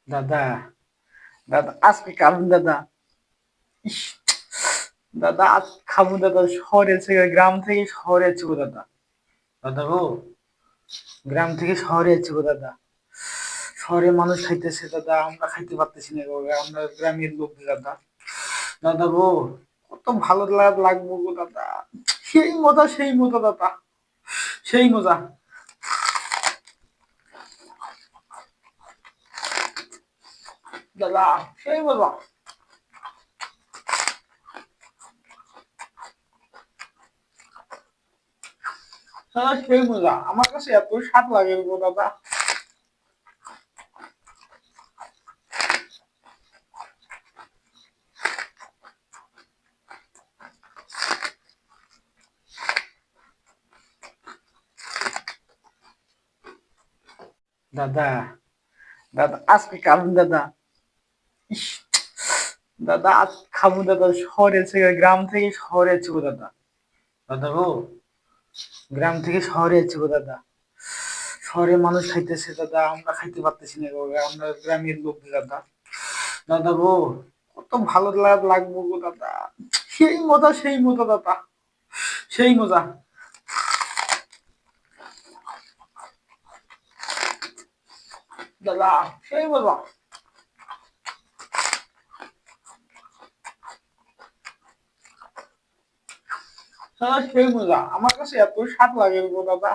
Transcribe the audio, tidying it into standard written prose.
দাদা, দাদা আজকে খাবেন দাদা। ইস! দাদা আজ খাবো দাদা, শহরে থেকে গ্রাম থেকে শহরে আছি গো দাদা। দাদা গো, গ্রাম থেকে শহরে আছি গো দাদা। শহরে মানুষ খাইতেছে দাদা, আমরা খাইতে পারতেছি না গো, আমরা গ্রামের লোক দাদা। দাদা গো, কত ভালো লাগবো গো দাদা। সেই মজা সেই মজা দাদা, সেই মজা। দাদা সেই মজা। দাদা সেই মজা, আমার কাছে এত স্বাদ লাগে গো দাদা। দাদা, দাদা আজকে খাবেন দাদা। ইস! দাদা আজ খাবো দাদা, শহরে থেকে গ্রাম থেকে শহরে আছি গো দাদা। দাদা গো, গ্রাম থেকে শহরে আছি গো দাদা। শহরে মানুষ খাইতেছে দাদা, আমরা খাইতে পারতেছি না গো, আমরা গ্রামের লোক দাদা। দাদা গো, কত ভালো লাগবো গো দাদা। সেই মজা দাদা, সেই মজা। দাদা সেই মজা। দাদা সেই মজা, আমার কাছে এত স্বাদ লাগে গো দাদা।